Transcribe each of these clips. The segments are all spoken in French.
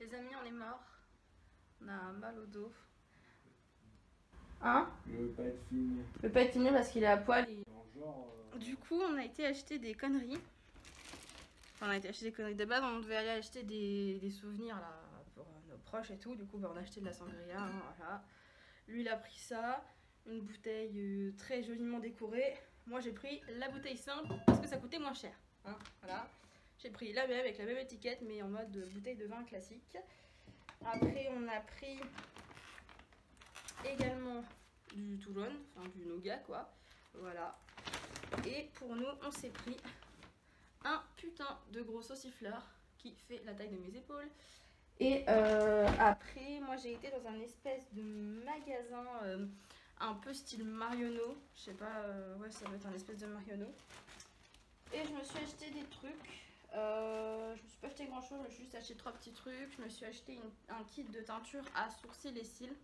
Les amis, on est morts. On a mal au dos. Hein? Je veux pas être filmé. Je peux pas être filmé parce qu'il est à poil. Genre, Du coup, on a été acheter des conneries. Enfin, on a été acheter des conneries de base. On devait aller acheter des souvenirs là pour nos proches et tout. Du coup, on a acheté de la sangria. Hein, voilà. Lui, il a pris ça. Une bouteille très joliment décorée. Moi, j'ai pris la bouteille simple parce que ça coûtait moins cher. Hein, voilà. J'ai pris la même avec la même étiquette, mais en mode bouteille de vin classique. Après, on a pris également du tout jaune, enfin du nougat quoi. Voilà. Et pour nous, on s'est pris un putain de gros saucifleur qui fait la taille de mes épaules. Et après, moi j'ai été dans un espèce de magasin un peu style Marionneau. Je sais pas, ouais, ça doit être un espèce de Marionneau. Et je me suis acheté des trucs. Je me suis pas acheté grand chose, je me suis juste acheté 3 petits trucs. Je me suis acheté un kit de teinture à sourcils et cils.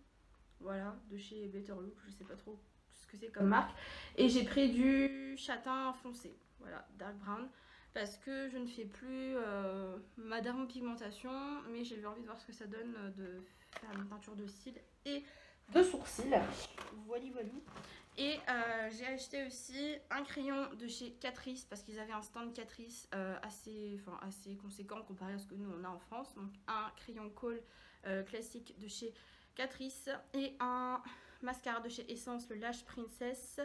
Voilà, de chez Better Look, je sais pas trop ce que c'est comme marque. Et j'ai pris du châtain foncé, voilà, dark brown. Parce que je ne fais plus ma dermopigmentation, mais j'ai eu envie de voir ce que ça donne de faire une teinture de cils et de sourcils. Voilà, voilà. Et j'ai acheté aussi un crayon de chez Catrice parce qu'ils avaient un stand Catrice assez conséquent comparé à ce que nous on a en France. Donc un crayon colle classique de chez Catrice et un mascara de chez Essence, le Lash Princess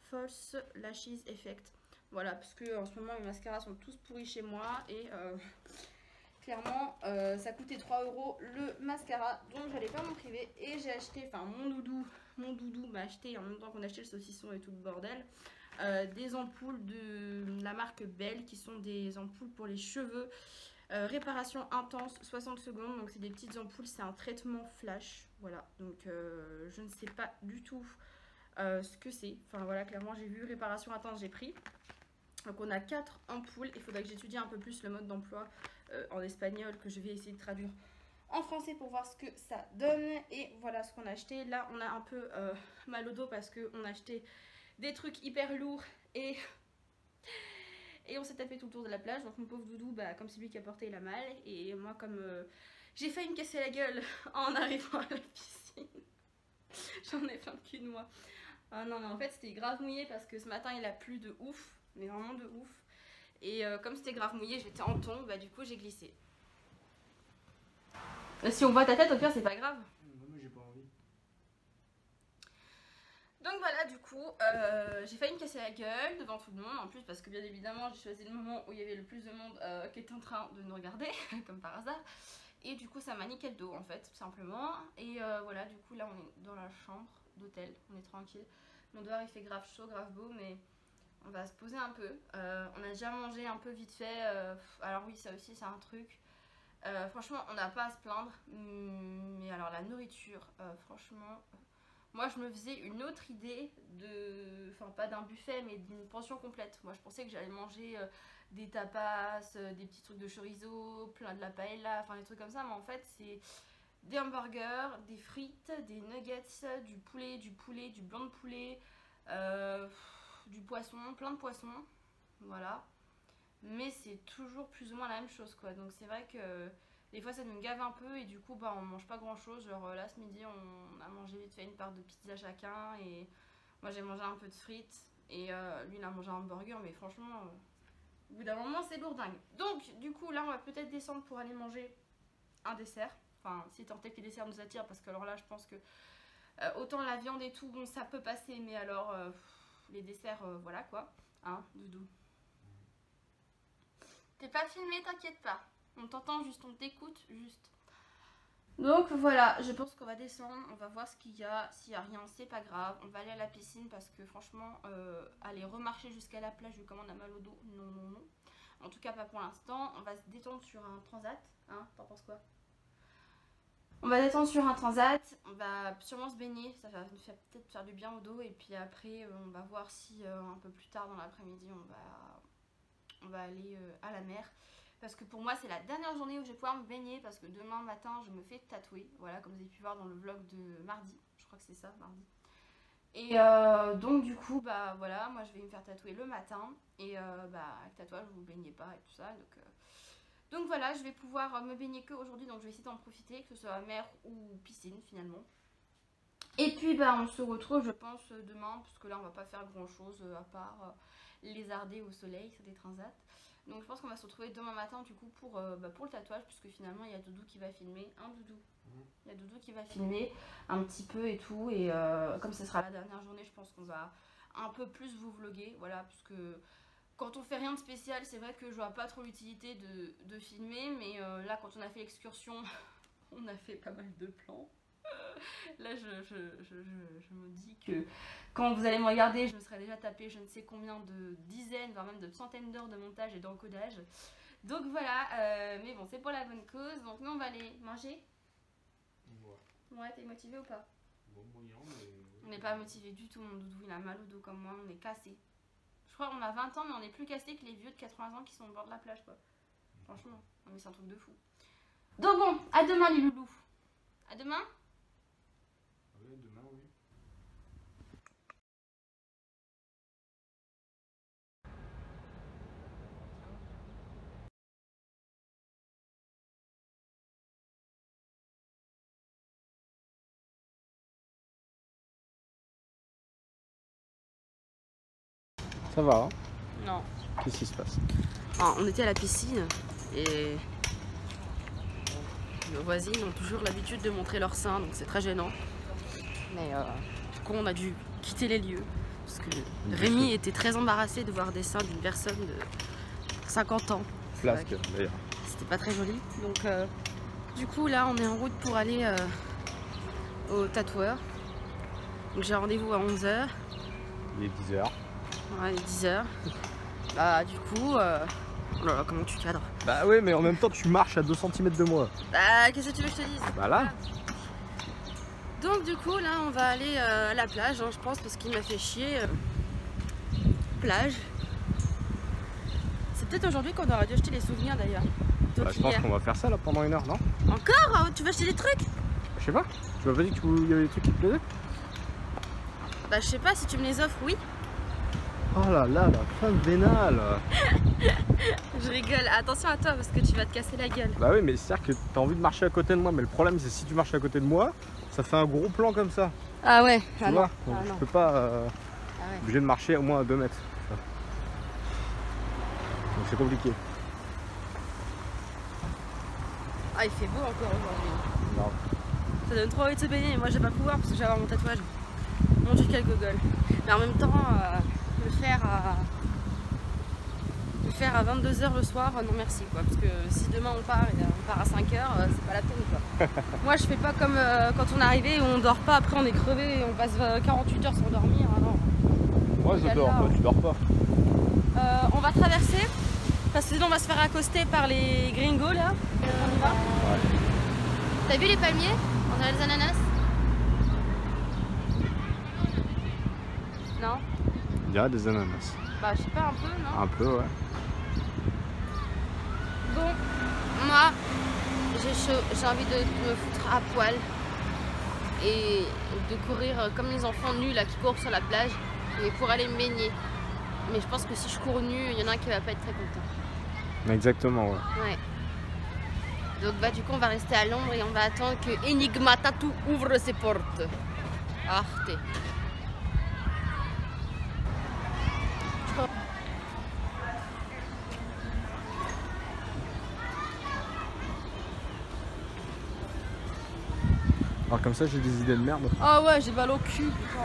False Lashes Effect. Voilà, parce que en ce moment les mascaras sont tous pourris chez moi et clairement ça coûtait 3 € le mascara, donc j'allais pas m'en priver. Et j'ai acheté, enfin mon doudou m'a acheté en même temps qu'on achetait le saucisson et tout le bordel, des ampoules de la marque Belle qui sont des ampoules pour les cheveux. Réparation intense 60 secondes, donc c'est des petites ampoules, c'est un traitement flash, voilà, donc je ne sais pas du tout ce que c'est, enfin voilà, clairement j'ai vu réparation intense, j'ai pris. Donc on a 4 ampoules, il faudrait que j'étudie un peu plus le mode d'emploi en espagnol, que je vais essayer de traduire en français pour voir ce que ça donne. Et voilà ce qu'on a acheté. Là on a un peu mal au dos parce qu'on a acheté des trucs hyper lourds et on s'est tapé tout le tour de la plage. Donc mon pauvre doudou, bah, comme c'est lui qui a porté, il a mal. Et moi comme j'ai failli me casser la gueule en arrivant à la piscine, j'en ai plein le cul de moi. Ah non mais en fait c'était grave mouillé parce que ce matin il a plu de ouf, mais vraiment de ouf. Et comme c'était grave mouillé, j'étais en tongs, bah du coup j'ai glissé. Si on voit ta tête, au pire c'est pas grave. moi j'ai pas envie. Donc voilà, du coup, j'ai failli me casser la gueule devant tout le monde, en plus parce que bien évidemment j'ai choisi le moment où il y avait le plus de monde qui était en train de nous regarder, comme par hasard. Et du coup ça m'a niqué le dos en fait, tout simplement. Et voilà, du coup là on est dans la chambre d'hôtel, on est tranquille. Mon dehors il fait grave chaud, grave beau, mais on va se poser un peu. On a déjà mangé un peu vite fait, alors oui ça aussi c'est un truc. Franchement on n'a pas à se plaindre, mais alors la nourriture, franchement... Moi, je me faisais une autre idée de... Enfin, pas d'un buffet, mais d'une pension complète. Moi, je pensais que j'allais manger des tapas, des petits trucs de chorizo, plein de la paella, enfin des trucs comme ça. Mais en fait, c'est des hamburgers, des frites, des nuggets, du poulet, du blanc de poulet, du poisson, plein de poissons. Voilà. Mais c'est toujours plus ou moins la même chose, quoi. Donc c'est vrai que... Des fois ça nous gave un peu et du coup bah on mange pas grand chose. Genre là ce midi on a mangé vite fait une part de pizza chacun et moi j'ai mangé un peu de frites et lui il a mangé un hamburger, mais franchement au bout d'un moment c'est lourdingue. Donc du coup là on va peut-être descendre pour aller manger un dessert. Enfin si tant est que les desserts nous attirent, parce que alors là je pense que autant la viande et tout bon ça peut passer, mais alors les desserts voilà quoi. Hein doudou. T'es pas filmé, t'inquiète pas. On t'entend juste, on t'écoute juste. Donc voilà, je pense qu'on va descendre, on va voir ce qu'il y a. S'il n'y a rien, c'est pas grave. On va aller à la piscine parce que franchement, aller remarcher jusqu'à la plage vu comme on a mal au dos, non, non, non. En tout cas, pas pour l'instant. On va se détendre sur un transat. Hein, t'en penses quoi? On va détendre sur un transat. On va sûrement se baigner. Ça va nous peut-être faire du bien au dos. Et puis après, on va voir si un peu plus tard dans l'après-midi, on va aller à la mer. Parce que pour moi c'est la dernière journée où je vais pouvoir me baigner, parce que demain matin je me fais tatouer. Voilà, comme vous avez pu voir dans le vlog de mardi. Je crois que c'est ça, mardi. Et donc du coup bah voilà, moi je vais me faire tatouer le matin. Et bah avec tatouage vous vous baignez pas et tout ça. Donc voilà, je vais pouvoir me baigner que aujourd'hui, donc je vais essayer d'en profiter, que ce soit mer ou piscine finalement. Et puis bah on se retrouve je pense demain, parce que là on va pas faire grand chose à part lézarder au soleil, c'est des transats. Donc je pense qu'on va se retrouver demain matin du coup pour le tatouage, puisque finalement il y a Doudou qui va filmer, Doudou. Il y a Doudou qui va filmer un petit peu et tout, et comme ce sera la dernière journée, je pense qu'on va un peu plus vous vloguer, voilà, puisque quand on fait rien de spécial, c'est vrai que je vois pas trop l'utilité de filmer, mais là quand on a fait l'excursion, on a fait pas mal de plans. Là je me dis que quand vous allez me regarder, je me serais déjà tapé je ne sais combien de dizaines, voire même de centaines d'heures de montage et d'encodage. Donc voilà, mais bon c'est pour la bonne cause. Donc nous on va aller manger. Ouais, t'es motivé ou pas? Bon, moyen, mais... On n'est pas motivé du tout, mon Doudou, il a mal au dos comme moi, on est cassé. Je crois qu'on a 20 ans mais on est plus cassé que les vieux de 80 ans qui sont au bord de la plage quoi. Franchement, mais c'est un truc de fou. Donc bon, à demain les loulous. À demain. Oui, demain, oui. Ça va, hein? Non. Qu'est-ce qui se passe? Alors, on était à la piscine et nos voisines ont toujours l'habitude de montrer leurs seins, donc c'est très gênant. Mais du coup on a dû quitter les lieux parce que Rémi était très embarrassé de voir des seins d'une personne de 50 ans. Flasque d'ailleurs. C'était pas très joli. Donc du coup là on est en route pour aller au tatoueur. Donc j'ai rendez-vous à 11 h. Il est 10 h. Ouais, 10 h. Bah du coup... Oh là là, comment tu cadres? Bah oui, mais en même temps tu marches à 2 cm de moi. Bah qu'est-ce que tu veux que je te dise? Bah là. Donc du coup là on va aller à la plage, hein, je pense, parce qu'il m'a fait chier. Plage. C'est peut-être aujourd'hui qu'on aurait dû acheter les souvenirs d'ailleurs. Bah, je pense qu'on va faire ça là pendant 1 heure, non? Encore? Tu veux acheter des trucs? Je sais pas. Tu m'as pas dit qu'il y avait des trucs qui te plaisaient? Bah je sais pas, si tu me les offres, oui. Oh là là, la femme vénale. Je rigole, attention à toi parce que tu vas te casser la gueule. Bah oui, mais c'est-à-dire que t'as envie de marcher à côté de moi, mais le problème c'est si tu marches à côté de moi, ça fait un gros plan comme ça. Ah ouais, Tu vois? Donc je peux pas obligé de marcher au moins à 2 mètres. Donc c'est compliqué. Ah il fait beau encore aujourd'hui. Non. Ça donne trop envie de se baigner, mais moi je vais pas pouvoir parce que je vais avoir mon tatouage. Mon dieu quel gogol. Mais en même temps, le faire à 22 h le soir, non merci quoi. Parce que si demain on part et on part à 5 h, c'est pas la peine quoi. Moi je fais pas comme quand on est arrivé où on dort pas, après on est crevé et on passe 48 heures sans dormir. Ah non. Moi je dors, toi tu dors pas. On va traverser parce que sinon on va se faire accoster par les gringos là. On y va. Ouais. T'as vu les palmiers? On a les ananas? Non? Il y a des ananas. Bah je sais pas, un peu non? Un peu ouais. Bon, moi j'ai chaud, j'ai envie de me foutre à poil et de courir comme les enfants nus là qui courent sur la plage, mais pour aller me baigner. Mais je pense que si je cours nu, il y en a un qui va pas être très content. Exactement ouais. Ouais. Donc bah du coup on va rester à l'ombre et on va attendre que Enigma Tattoo ouvre ses portes. Arte. Alors comme ça j'ai des idées de merde. Ah ouais, j'ai mal au cul, putain.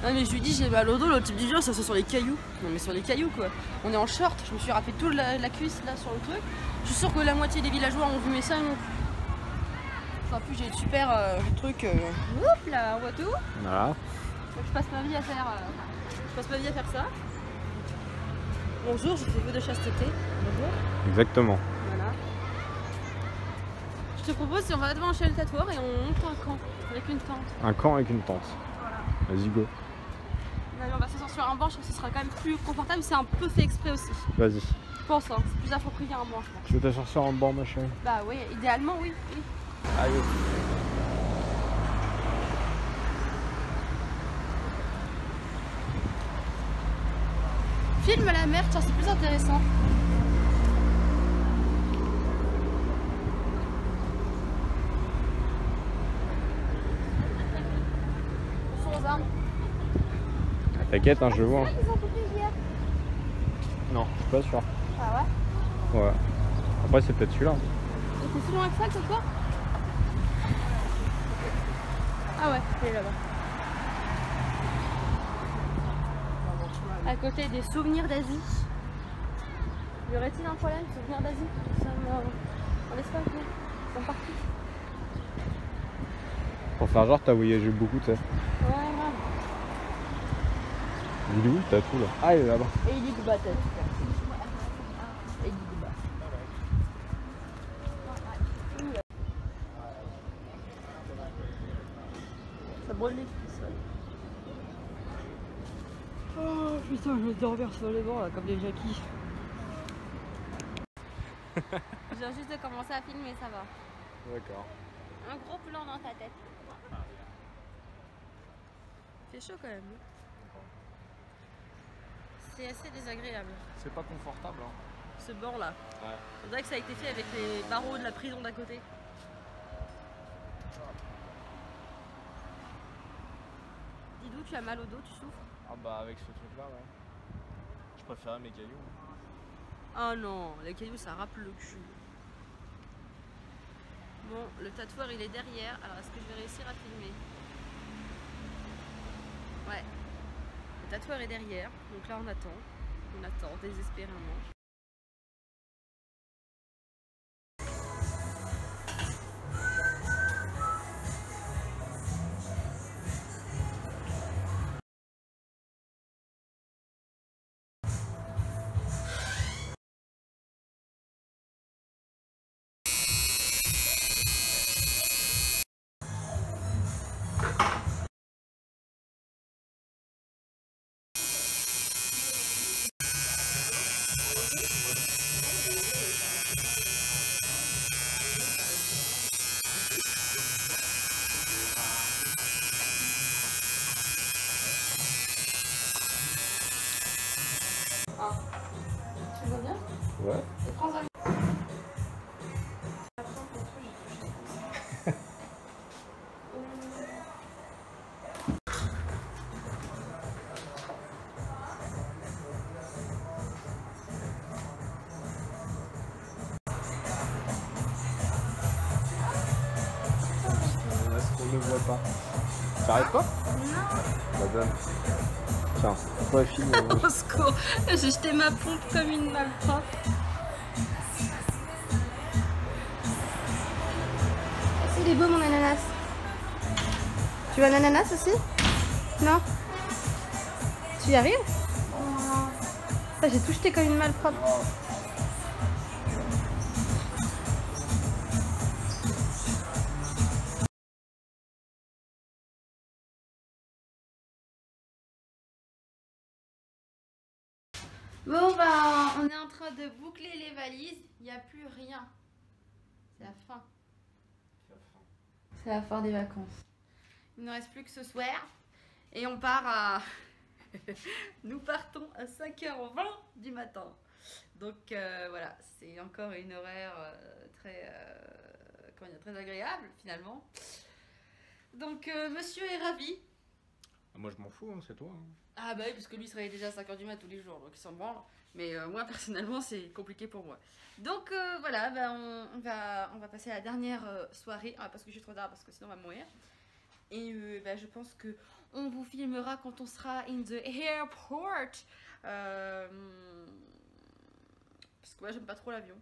Ah mais je lui dis j'ai mal au dos, l'autre type du vieux ça c'est sur les cailloux. Non mais sur les cailloux quoi. On est en short, je me suis râpé toute la cuisse là sur le truc. Je suis sûre que la moitié des villageois ont vu mes seins. En plus j'ai de super trucs. Oups là, on voit tout. Voilà. Donc, je passe ma vie à faire. Ça. Bonjour, je fais vœu de chasteté. Bonjour. Exactement. Voilà. Je te propose si on va devant chez le tatoueur et on monte un camp avec une tente. Un camp avec une tente. Voilà. Vas-y go. On va s'asseoir sur un banc, je pense que ce sera quand même plus confortable, c'est un peu fait exprès aussi. Vas-y. Je pense, hein, c'est plus approprié à un banc, je pense. Tu veux t'asseoir sur un banc ma chérie? Bah oui, idéalement oui. Allez. Filme la mer, tiens, c'est plus intéressant. T'inquiète, hein, je vois. Ils ont coupé hier. Non, je suis pas sûr. Ah ouais? Ouais. Après, c'est peut-être celui-là. Et c'est si loin que ça ce soir? Ah ouais, il est là-bas. À côté des souvenirs d'Asie. Y aurait-il un problème, souvenirs d'Asie? Nous sommes en Espagne, ils sont partis. Pour faire genre, t'as voyagé beaucoup, tu sais. Ouais, grave. Il est où le tatou là? Ah, il est là-bas. Et il dit que tête. Et il dit que ça brûle les pieds, ça. Oh putain, je vais dormir sur les bancs là, comme des jackies. Je viens juste de commencer à filmer, ça va. D'accord. Un gros plan dans ta tête. C'est chaud quand même. C'est assez désagréable. C'est pas confortable, hein. Ce bord là. Ouais. On dirait que ça a été fait avec les barreaux de la prison d'à côté. Didou, tu as mal au dos, tu souffres? Ah bah avec ce truc là, ouais. Je préférais mes cailloux. Oh non, les cailloux ça râpe le cul. Bon, le tatoueur il est derrière, alors est-ce que je vais réussir à filmer? Ouais. Le tatoueur est derrière, donc là on attend désespérément. Tu vois bien? Ouais. Et prends un... Est-ce qu'on ne voit pas? T'arrêtes pas? Non. Bah donne. Tiens, toi filme. Au secours, j'ai jeté ma pompe comme une malpropre. Il est beau mon ananas. Tu veux un ananas aussi? Non? Tu y arrives? Ça, j'ai tout jeté comme une malpropre. Bon bah on est en train de boucler les valises, il n'y a plus rien. C'est la fin. C'est la fin des vacances. Il ne reste plus que ce soir et on part à... Nous partons à 5h20 du matin. Donc voilà, c'est encore une horaire très agréable finalement. Donc monsieur est ravi. Moi je m'en fous, hein, c'est toi. Hein. Ah bah oui, parce que lui il se réveille déjà à 5h du mat tous les jours, donc il s'en branle. Mais moi personnellement c'est compliqué pour moi. Donc voilà, bah, on va passer à la dernière soirée, parce que je suis trop tard, parce que sinon on va mourir. Et bah, je pense que on vous filmera quand on sera in the airport. Parce que moi j'aime pas trop l'avion.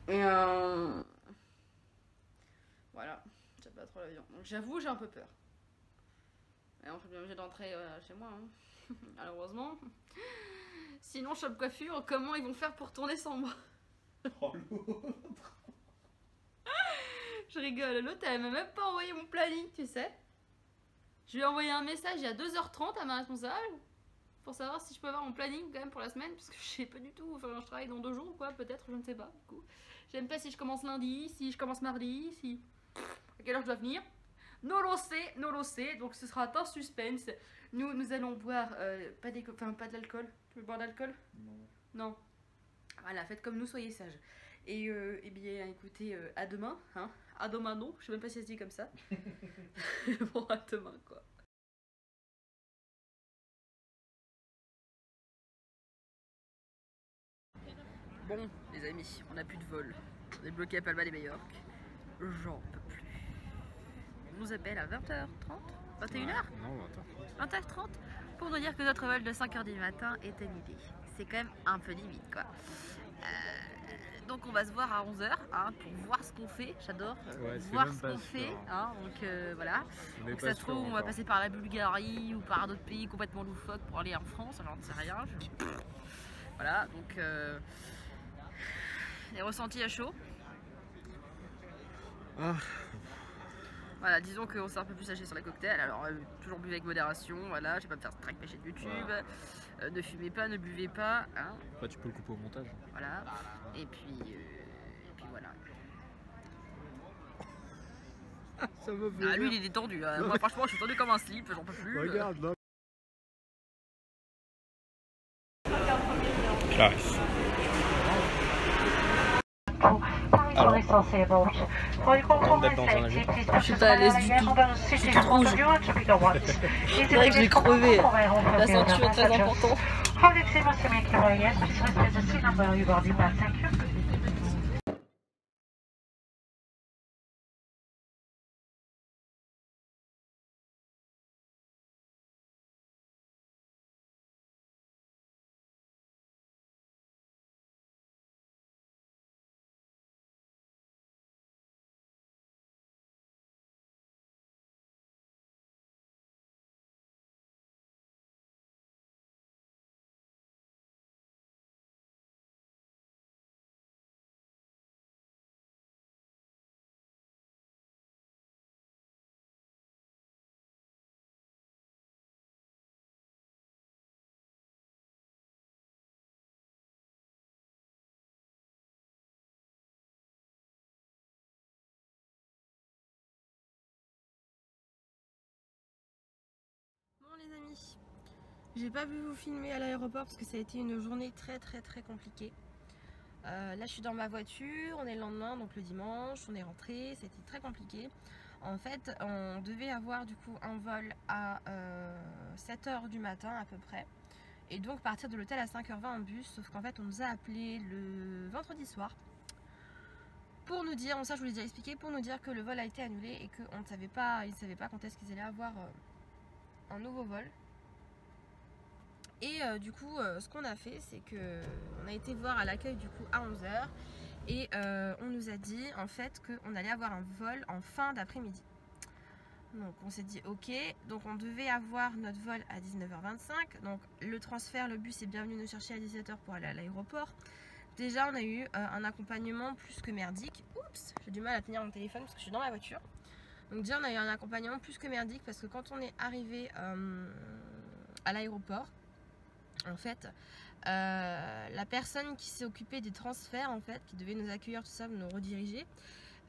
Et voilà, j'aime pas trop l'avion. Donc j'avoue j'ai un peu peur. Et on peut bien obligé d'entrer chez moi, hein. Malheureusement. Sinon, Shop Coiffure, comment ils vont faire pour tourner sans moi? Oh l'autre. Je rigole, l'autre elle m'a même pas envoyé mon planning, tu sais. Je lui ai envoyé un message il y a 2h30 à ma responsable pour savoir si je peux avoir mon planning quand même pour la semaine, parce que je sais pas du tout, enfin je travaille dans 2 jours ou quoi, peut-être, je ne sais pas. Du coup, je sais même pas si je commence lundi, si je commence mardi, si... à quelle heure je dois venir. Non lo sais, donc ce sera un suspense. Nous allons boire pas de l'alcool. Tu veux boire de l'alcool? Non. Non. Voilà, faites comme nous, soyez sages. Et eh bien écoutez, à demain, hein. À demain non, je sais même pas si ça se dit comme ça. Bon, à demain quoi. Bon, les amis, on n'a plus de vol. On est bloqué à Palma de Majorque. J'en peux plus. On nous appelle à 20h30, 21h, Non, 20h30 pour nous dire que notre vol de 5h du matin est annulé. C'est quand même un peu limite, quoi. Donc on va se voir à 11h hein, pour voir ce qu'on fait. J'adore voir ce qu'on fait. Hein, donc voilà. Donc ça se trouve, on va passer par la Bulgarie ou par d'autres pays complètement loufoques pour aller en France. J'en sais rien. Voilà, donc les ressentis à chaud. Voilà, disons qu'on s'est un peu plus lâché sur les cocktails. Alors, toujours buvez avec modération. Voilà, je vais pas me faire strike ma chaîne YouTube. Ne fumez pas, ne buvez pas. Hein. Après, tu peux le couper au montage. Voilà. Et puis voilà. Ça me fait lui, il est détendu. Hein. Moi, franchement, je suis tendu comme un slip. J'en peux plus. Regarde là. Clarisse. Alors, je suis pas à l'aise du tout. Je suis toute rouge. C'est vrai que j'ai crevé. La ceinture est très importante. Bon les amis, j'ai pas pu vous filmer à l'aéroport parce que ça a été une journée très compliquée. Là je suis dans ma voiture, on est le lendemain donc le dimanche, on est rentré, ça a été très compliqué. En fait on devait avoir du coup un vol à 7h du matin à peu près. Et donc partir de l'hôtel à 5h20 en bus, sauf qu'en fait on nous a appelé le vendredi soir pour nous dire, ça je vous l'ai déjà expliqué, pour nous dire que le vol a été annulé et qu'ils ne savaient pas quand est-ce qu'ils allaient avoir un nouveau vol. Et du coup ce qu'on a fait c'est que on a été voir à l'accueil du coup à 11h et on nous a dit en fait qu'on allait avoir un vol en fin d'après-midi. Donc on s'est dit ok, donc on devait avoir notre vol à 19h25, donc le transfert, le bus est bien venu nous chercher à 17h pour aller à l'aéroport. Déjà on a eu un accompagnement plus que merdique. Oups, j'ai du mal à tenir mon téléphone parce que je suis dans la voiture. Donc déjà on a eu un accompagnement plus que merdique parce que quand on est arrivé à l'aéroport, en fait la personne qui s'est occupée des transferts en fait, qui devait nous accueillir tout ça, nous rediriger,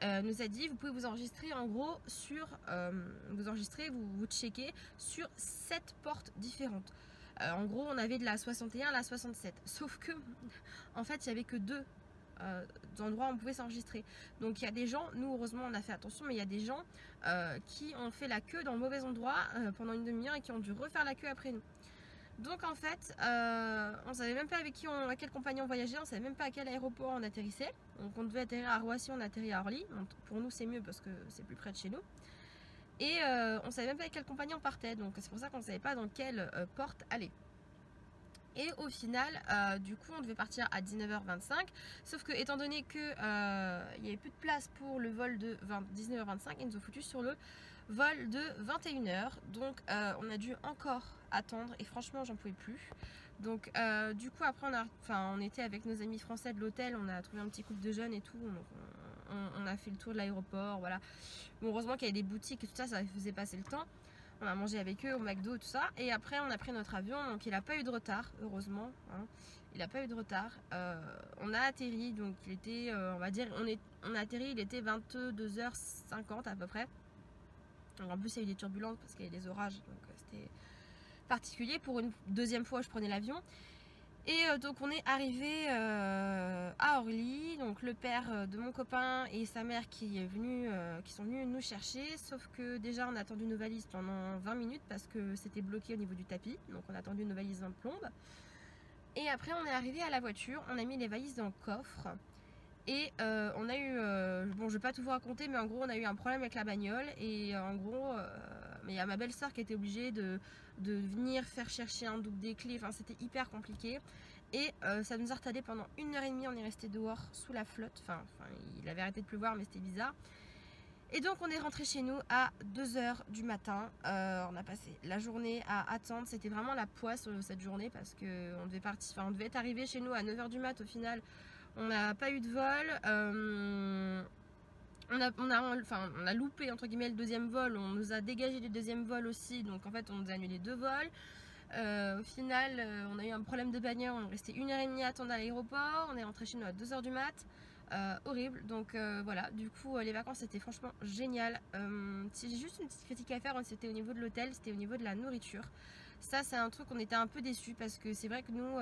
nous a dit vous pouvez vous enregistrer en gros sur vous checkez sur 7 portes différentes. En gros on avait de la 61 à la 67, sauf que en fait il n'y avait que 2 endroits où on pouvait s'enregistrer. Donc il y a des gens, nous heureusement on a fait attention, mais il y a des gens qui ont fait la queue dans le mauvais endroit pendant une demi-heure et qui ont dû refaire la queue après nous. Donc en fait on savait même pas avec à quelle compagnie on voyageait, on savait même pas à quel aéroport on atterrissait. Donc on devait atterrir à Roissy, on atterrit à Orly. Donc, pour nous c'est mieux parce que c'est plus près de chez nous. Et on savait même pas avec quelle compagnie on partait, donc c'est pour ça qu'on savait pas dans quelle porte aller. Et au final du coup on devait partir à 19h25, sauf que étant donné que il n'y avait plus de place pour le vol de 19h25, ils nous ont foutu sur le vol de 21h. Donc on a dû encore attendre et franchement j'en pouvais plus. Donc du coup après on était avec nos amis français de l'hôtel, on a trouvé un petit couple de jeunes et tout, donc on a fait le tour de l'aéroport, voilà. Bon, heureusement qu'il y avait des boutiques et tout ça, ça faisait passer le temps. On a mangé avec eux au McDo et tout ça, et après on a pris notre avion, donc il n'a pas eu de retard, heureusement, hein. Il n'a pas eu de retard. On a atterri, donc il était, on va dire, on a atterri, il était 22h50 à peu près. Donc en plus il y a eu des turbulences parce qu'il y a eu des orages, donc c'était particulier. Pour une deuxième fois je prenais l'avion. Et donc on est arrivé à Orly, donc le père de mon copain et sa mère qui sont venus nous chercher, sauf que déjà on a attendu nos valises pendant 20 minutes parce que c'était bloqué au niveau du tapis, donc on a attendu nos valises en plombe. Et après on est arrivé à la voiture, on a mis les valises dans le coffre. Et on a eu, bon je vais pas tout vous raconter, mais en gros on a eu un problème avec la bagnole. Et en gros, il y a ma belle-sœur qui était obligée de venir faire chercher un double des clés. Enfin c'était hyper compliqué. Et ça nous a retardé pendant 1h30, on est resté dehors sous la flotte. Enfin il avait arrêté de pleuvoir mais c'était bizarre. Et donc on est rentré chez nous à 2h du matin. On a passé la journée à attendre. C'était vraiment la poisse cette journée parce qu'on devait partir, enfin on devait être arrivé chez nous à 9h du mat. Au final on n'a pas eu de vol. On a loupé entre guillemets le deuxième vol. On nous a dégagé du deuxième vol aussi. Donc en fait on nous a annulé 2 vols. Au final on a eu un problème de bagnole. On est resté 1h30 à attendre à l'aéroport. On est rentré chez nous à 2h du mat. Horrible, donc voilà, du coup les vacances c'était franchement génial. Si j'ai juste une petite critique à faire, c'était au niveau de l'hôtel, c'était au niveau de la nourriture. Ça c'est un truc, on était un peu déçus parce que c'est vrai que nous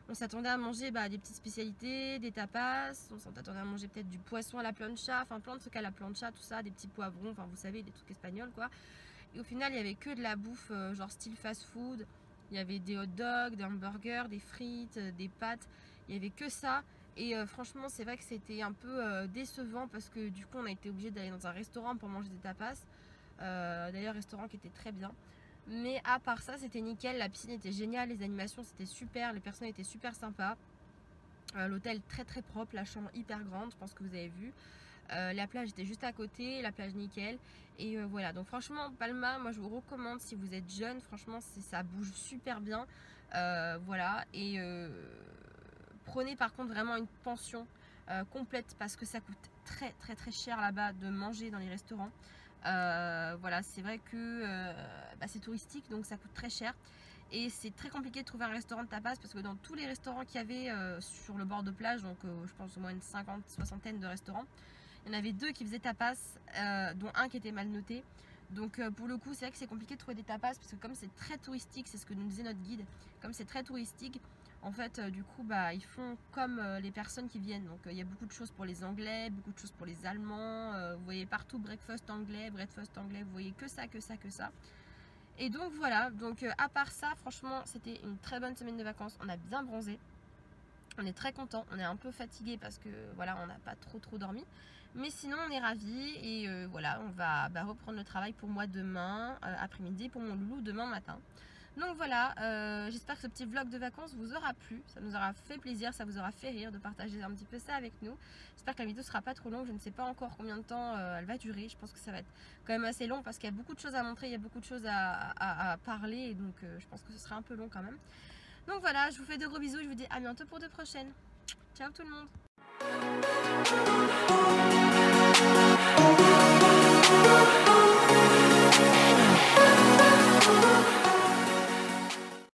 on s'attendait à manger des petites spécialités, des tapas, on s'attendait à manger peut-être du poisson à la plancha, enfin plein de trucs à la plancha, tout ça, des petits poivrons, enfin vous savez, des trucs espagnols quoi. Et au final il y avait que de la bouffe genre style fast food, il y avait des hot dogs, des hamburgers, des frites, des pâtes, il y avait que ça. Et franchement c'est vrai que c'était un peu décevant parce que du coup on a été obligé d'aller dans un restaurant pour manger des tapas. D'ailleurs restaurant qui était très bien. Mais à part ça c'était nickel, la piscine était géniale, les animations c'était super, les personnes étaient super sympas. L'hôtel très très propre, la chambre hyper grande, je pense que vous avez vu. La plage était juste à côté, la plage nickel. Et voilà, donc franchement Palma, moi je vous recommande si vous êtes jeune, franchement ça bouge super bien. Voilà, et prenez par contre vraiment une pension complète parce que ça coûte très très très cher là-bas de manger dans les restaurants. Voilà, c'est vrai que c'est touristique donc ça coûte très cher. Et c'est très compliqué de trouver un restaurant de tapas parce que dans tous les restaurants qu'il y avait sur le bord de plage, donc je pense au moins une 50-60aine de restaurants, il y en avait 2 qui faisaient tapas, dont un qui était mal noté. Donc pour le coup c'est vrai que c'est compliqué de trouver des tapas parce que comme c'est très touristique, c'est ce que nous disait notre guide, comme c'est très touristique, en fait du coup ils font comme les personnes qui viennent. Donc il y a beaucoup de choses pour les Anglais, beaucoup de choses pour les Allemands, vous voyez partout breakfast anglais, vous voyez que ça, que ça, que ça. Et donc voilà, donc à part ça franchement c'était une très bonne semaine de vacances, on a bien bronzé. On est très content, on est un peu fatigué parce que voilà on n'a pas trop dormi. Mais sinon on est ravis et voilà on va reprendre le travail pour moi demain après-midi, pour mon loulou demain matin. Donc voilà, j'espère que ce petit vlog de vacances vous aura plu, ça nous aura fait plaisir, ça vous aura fait rire de partager un petit peu ça avec nous. J'espère que la vidéo sera pas trop longue, je ne sais pas encore combien de temps elle va durer, je pense que ça va être quand même assez long parce qu'il y a beaucoup de choses à montrer, il y a beaucoup de choses à parler et donc je pense que ce sera un peu long quand même. Donc voilà, je vous fais de gros bisous, je vous dis à bientôt pour de prochaines. Ciao tout le monde.